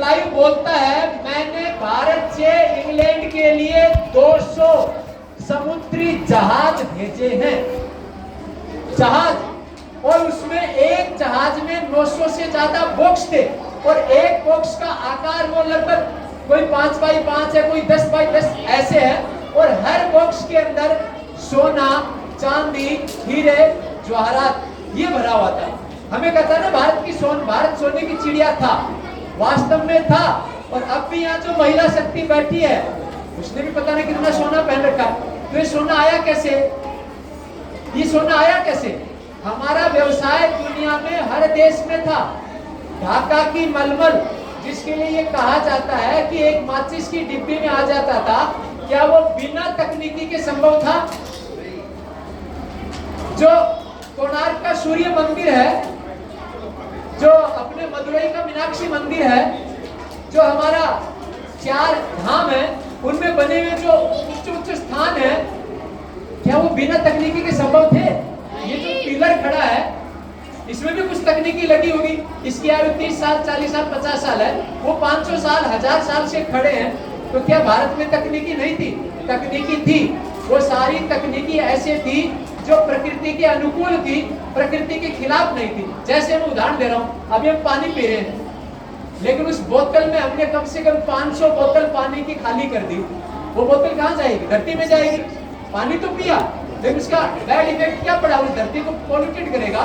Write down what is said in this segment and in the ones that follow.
जलवायु बोलता है मैंने भारत से इंग्लैंड के लिए 200 समुद्री जहाज भेजे हैं, जहाज, और उसमें एक जहाज में 900 से ज्यादा बॉक्स थे, और एक बॉक्स का आकार वो लगभग कोई 5 बाई 5 है, कोई 10 बाई 10 ऐसे है, और हर बॉक्स के अंदर सोना, चांदी, हीरे, जवाहरात ये भरा हुआ था। हमें कहता है ना भारत सोने की चिड़िया था, वास्तव में था। और अब भी यहाँ जो महिला शक्ति बैठी है उसने भी पता नहीं कितना सोना पहन रखा। तो ये सोना आया कैसे? ये सोना आया कैसे? हमारा व्यवसाय दुनिया में हर देश में था। ढाका की मलमल, जिसके लिए ये कहा जाता है कि एक माचिस की डिब्बी में आ जाता था, क्या वो बिना तकनीकी के संभव था? जो कोणार्क का सूर्य मंदिर है, जो अपने मदुरई का मीनाक्षी मंदिर है, जो हमारा 4 धाम है, उनमें बने हुए जो उच्च स्थान है, क्या वो बिना तकनीकी के संभव थे? ये जो पिलर खड़ा है इसमें भी कुछ तकनीकी लगी होगी। इसकी आयु 30 साल, 40 साल, 50 साल है, वो 500 साल, 1000 साल से खड़े हैं। तो क्या भारत में तकनीकी नहीं थी? तकनीकी थी। वो सारी तकनीकी ऐसे थी जो प्रकृति के अनुकूल थी, प्रकृति के खिलाफ नहीं थी। जैसे मैं उदाहरण दे रहा हूँ, अभी हम पानी पी रहे हैं, लेकिन उस बोतल में हमने कम से कम 500 बोतल पानी की खाली कर दी। वो बोतल कहाँ जाएगी? धरती में जाएगी। पानी तो पिया, लेकिन उसका बैड इफेक्ट क्या पड़ा? उस धरती को पॉल्यूटेड करेगा।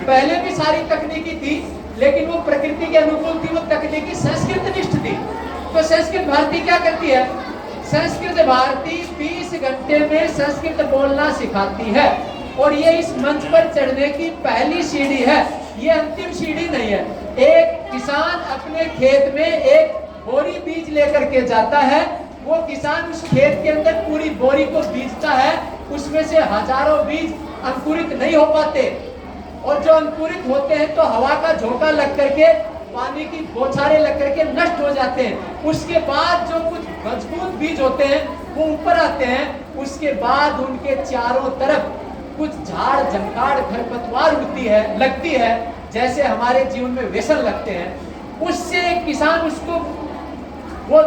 पहले भी सारी तकनीकी थी, लेकिन वो प्रकृति के अनुकूल थी, वो तकनीकी संस्कृत निष्ठ थी। तो संस्कृत भारती क्या करती है? संस्कृत भारती 20 घंटे में संस्कृत बोलना सिखाती है, और ये इस मंच पर चढ़ने की पहली सीढ़ी है, ये अंतिम सीढ़ी नहीं है। एक किसान अपने खेत में एक बोरी बीज लेकर के जाता है, वो किसान उस खेत के अंदर पूरी बोरी को बीजता है, उसमें से हजारों बीज अंकुरित नहीं हो पाते, और जो अंकुरित होते हैं तो हवा का झोंका लग करके, पानी की बौछारें लग करके नष्ट हो जाते हैं। उसके बाद जो कुछ मजबूत बीज होते हैं वो ऊपर आते हैं। उसके बाद उनके चारों तरफ कुछ झाड़ झंकाड़ खरपतवार लगती है, जैसे हमारे जीवन में व्यसन लगते हैं। उससे एक किसान उसको वो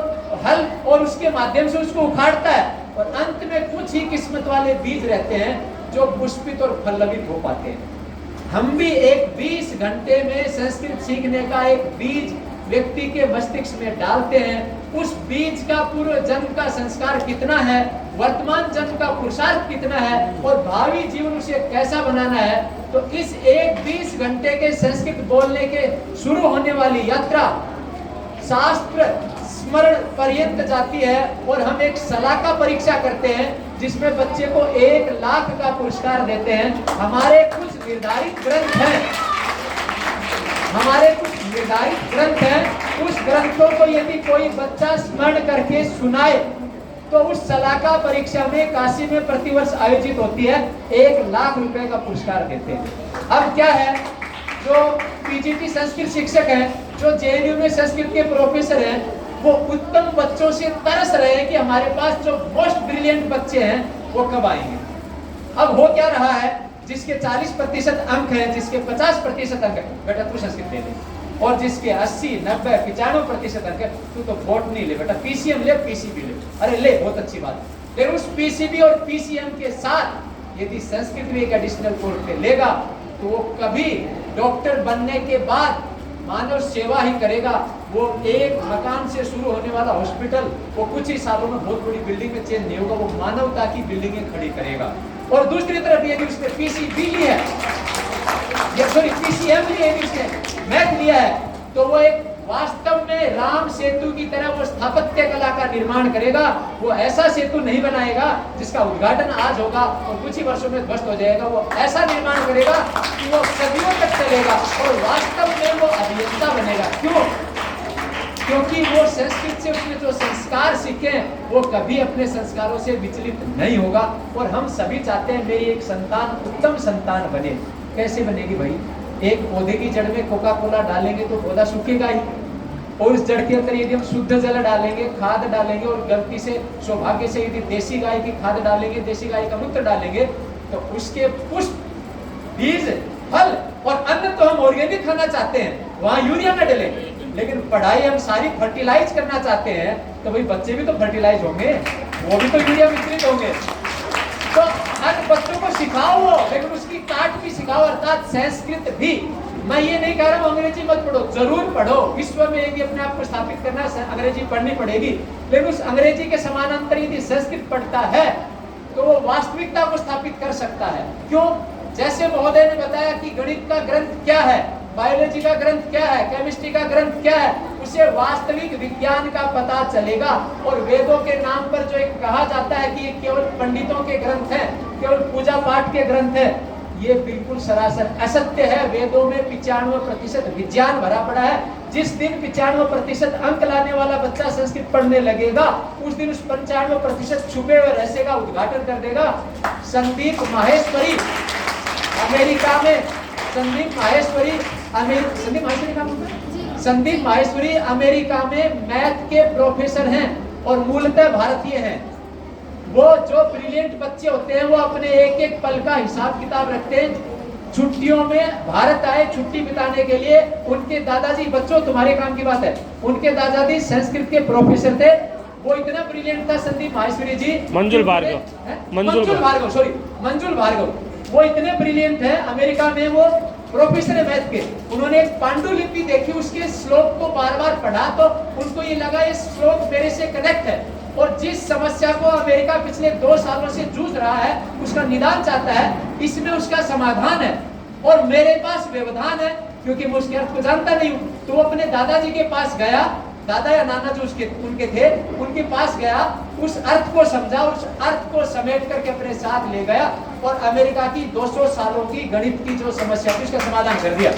हल और उसके माध्यम से उसको उखाड़ता है, और अंत में कुछ ही किस्मत वाले बीज रहते हैं जो पुष्पित और फलवित हो पाते हैं। हम भी एक 20 घंटे में संस्कृत सीखने का एक बीज व्यक्ति के मस्तिष्क में डालते हैं। उस बीज का पूर्व जन्म का संस्कार कितना है, वर्तमान जन्म का पुरुषार्थ कितना है, और भावी जीवन उसे कैसा बनाना है। तो इस एक 20 घंटे के संस्कृत बोलने के शुरू होने वाली यात्रा शास्त्र स्मरण पर्यंत जाती है, और हम एक सलाका परीक्षा करते हैं जिसमें बच्चे को 1 लाख का पुरस्कार देते हैं। हमारे कुछ निर्धारित ग्रंथ हैं, उस ग्रंथों को यदि कोई बच्चा स्मरण करके सुनाए तो उस सलाका परीक्षा में काशी में प्रतिवर्ष आयोजित होती है, 1 लाख रुपए का पुरस्कार देते हैं। अब क्या है, जो पीजीटी संस्कृत शिक्षक हैं, जो जेएनयू में संस्कृत के प्रोफेसर हैं, वो उत्तम बच्चों से तरस रहे हैं कि हमारे पास जो मोस्ट ब्रिलियंट बच्चे हैं वो कब आएंगे। अब हो क्या रहा है, जिसके 40% अंक हैं, जिसके 50% अंक है, बेटा तू संस्कृत ले ले, और जिसके 80, 90, 95% अंक है, तू तो बॉटनी ले बेटा, पीसीएम ले, पीसीबी ले। अरे ले, बहुत अच्छी बात। लेकिन उस पीसीबी और पीसीएम के साथ यदि संस्कृत में एक एडिशनल कोर्स पे लेगा तो वो कभी डॉक्टर बनने के बाद मानव सेवा ही करेगा। वो एक मकान से शुरू होने वाला हॉस्पिटल वो कुछ ही सालों में बहुत बड़ी बिल्डिंग में चेंज नहीं होगा, वो मानवता की बिल्डिंगें खड़ी करेगा। और दूसरी तरफ यदि उसने पीसीबी ली है, पीसीएम ली है, उसने मैथ लिया है, तो वो एक वास्तव में राम सेतु की तरह वो स्थापत्य कला का निर्माण करेगा। वो ऐसा सेतु नहीं बनाएगा जिसका उद्घाटन आज होगा और कुछ ही वर्षों में ध्वस्त हो जाएगा। वो ऐसा निर्माण करेगा कि वो सदियों तक चलेगा, और वास्तव में वो अभियंता बनेगा। क्यों? क्योंकि वो संस्कृत से उसने जो संस्कार सीखे वो कभी अपने संस्कारों से विचलित नहीं होगा। और हम सभी चाहते हैं मेरी एक संतान उत्तम संतान बने। कैसे बनेगी भाई? एक पौधे की जड़ में कोका कोला डालेंगे तो पौधा सूखेगा ही, और उस जड़ के अंदर यदि हम शुद्ध जल डालेंगे, खाद डालेंगे, और गलती से सौभाग्य से यदि देसी गाय की खाद डालेंगे, देसी गाय का मूत्र डालेंगे, तो उसके पुष्प, बीज, फल और अन्न तो हम ऑर्गेनिक खाना चाहते हैं, वहां यूरिया न डले। लेकिन पढ़ाई हम सारी फर्टिलाइज करना चाहते हैं तो भाई बच्चे भी तो फर्टिलाइज होंगे, वो भी तो यूरिया मिश्रित होंगे। तो हर बच्चों को सिखाओ वो, लेकिन उसकी काट भी सिखाओ, अर्थात संस्कृत भी। मैं ये नहीं कह रहा हूँ अंग्रेजी मत पढ़ो, जरूर पढ़ो। विश्व में यदि अपने आप को स्थापित करना है अंग्रेजी पढ़नी पड़ेगी, लेकिन उस अंग्रेजी के समानांतर यदि संस्कृत पढ़ता है तो वो वास्तविकता को स्थापित कर सकता है। क्यों? जैसे महोदय ने बताया कि गणित का ग्रंथ क्या है, बायोलॉजी का ग्रंथ क्या है, केमिस्ट्री का ग्रंथ क्या है, उसे वास्तविक विज्ञान का पता चलेगा। और वेदों के नाम पर जो एक कहा जाता है कि ये केवल पंडितों के ग्रंथ हैं, केवल पूजा पाठ के ग्रंथ हैं, ये बिल्कुल सरासर असत्य है। वेदों में 95% विज्ञान भरा पड़ा है। जिस दिन 95% अंक लाने वाला बच्चा संस्कृत पढ़ने लगेगा, उस दिन उस 95% छुपे हुए रहस्य का उद्घाटन कर देगा। संदीप माहेश्वरी अमेरिका में, संदीप माहेश्वरी अमेरिका में मैथ के प्रोफेसर हैं और मूलतः भारतीय हैं। वो जो ब्रिलियंट बच्चे होते हैं वो अपने एक एक पल का हिसाब किताब रखते हैं। छुट्टियों में भारत आए छुट्टी बिताने के लिए, उनके दादाजी, बच्चों तुम्हारे काम की बात है, उनके दादाजी संस्कृत के प्रोफेसर थे। वो इतना ब्रिलियंट था संदीप माहेश्वरी जी, मंजुल भार्गव, वो इतने ब्रिलियंट है, अमेरिका में वो प्रोफेसर है मैथ के। उन्होंने एक पांडुलिपि देखी, उसके श्लोक को बार बार पढ़ा तो उनको ये लगा ये श्लोक मेरे से कनेक्ट है, और जिस समस्या को अमेरिका पिछले 2 सालों से जूझ रहा है उसका निदान चाहता है, इसमें उसका समाधान है और मेरे पास व्यवधान है, क्योंकि मैं उसके अर्थ को जानता नहीं हूँ। तो वो अपने दादाजी के पास गया, दादा या नाना जो उनके थे, उनके पास गया, उस अर्थ को समझा, उस अर्थ को समेट करके अपने साथ ले गया और अमेरिका की 200 सालों की गणित की जो समस्या थी उसका समाधान कर दिया।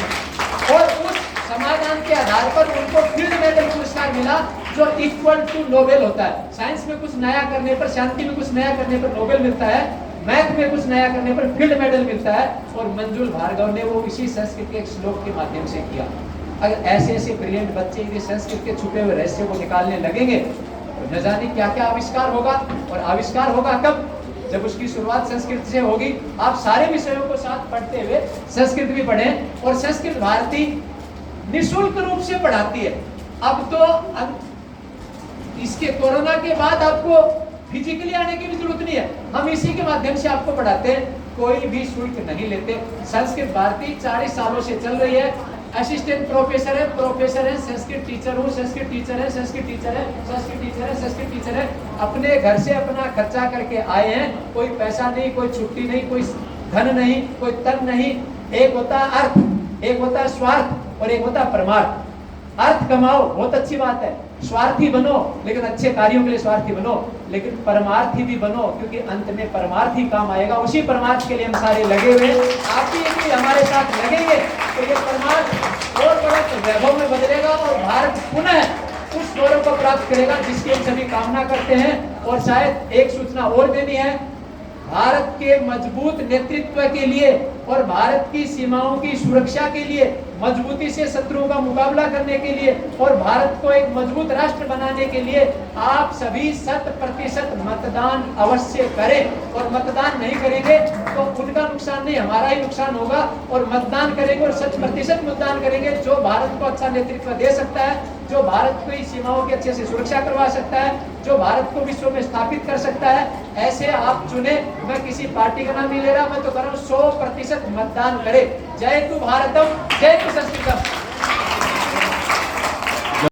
और उस समाधान के आधार पर उनको फील्ड मेडल पुरस्कार मिला, जो इक्वल टू नोबेल होता है। साइंस में कुछ नया करने पर, शांति में कुछ नया करने पर नोबेल मिलता है, मैथ में कुछ नया करने पर फील्ड मेडल मिलता है। और मंजुल भार्गव ने वो इसी संस्कृत के एक श्लोक के माध्यम से किया। अगर ऐसे ऐसे ब्रिलियंट बच्चे यदि संस्कृत के छुपे हुए रहस्य को निकालने लगेंगे तो न जाने क्या क्या आविष्कार होगा। और आविष्कार होगा कब? जब उसकी शुरुआत संस्कृत से होगी। आप सारे विषयों को साथ पढ़ते हुए संस्कृत भी पढ़ें, और संस्कृत भारती निःशुल्क रूप से पढ़ाती है। अब तो इसके कोरोना के बाद आपको फिजिकली आने की भी जरूरत नहीं है, हम इसी के माध्यम से आपको पढ़ाते हैं, कोई भी शुल्क नहीं लेते। संस्कृत भारती 40 सालों से चल रही है। असिस्टेंट प्रोफेसर है, संस्कृत टीचर हूँ, संस्कृत टीचर है, संस्कृत टीचर है, संस्कृत टीचर है, संस्कृत टीचर है। अपने घर से अपना खर्चा करके आए हैं, कोई पैसा नहीं, कोई छुट्टी नहीं, कोई धन नहीं, कोई तन नहीं। एक होता है अर्थ, एक होता है स्वार्थ और एक होता है परमार्थ। अर्थ कमाओ, बहुत अच्छी बात है, स्वार्थी बनो, लेकिन अच्छे कार्यों के लिए स्वार्थी बनो, लेकिन परमार्थी भी बनो, क्योंकि अंत में परमार्थ ही काम आएगा। उसी परमार्थ के लिए हम सारे लगे हुए। आप भी हमारे साथ लगेंगे तो ये परमार्थ और बड़ा वैभव में बदलेगा और भारत पुनः उस गौरव को प्राप्त करेगा जिसकी हम सभी कामना करते हैं। और शायद एक सूचना और देनी है, भारत के मजबूत नेतृत्व के लिए और भारत की सीमाओं की सुरक्षा के लिए, मजबूती से शत्रुओं का मुकाबला करने के लिए और भारत को एक मजबूत राष्ट्र बनाने के लिए आप सभी 100% मतदान अवश्य करें। और मतदान नहीं करेंगे तो उनका नुकसान नहीं, हमारा ही नुकसान होगा। और मतदान करेंगे और 100% मतदान करेंगे जो भारत को अच्छा नेतृत्व दे सकता है, जो भारत की सीमाओं की अच्छे से सुरक्षा करवा सकता है, जो भारत को विश्व में स्थापित कर सकता है, ऐसे आप चुने। मैं किसी पार्टी का नाम नहीं ले रहा, मैं तो कर रहा हूँ 100% मतदान करें। जय तु भारतम, जय तु संस्कृतम।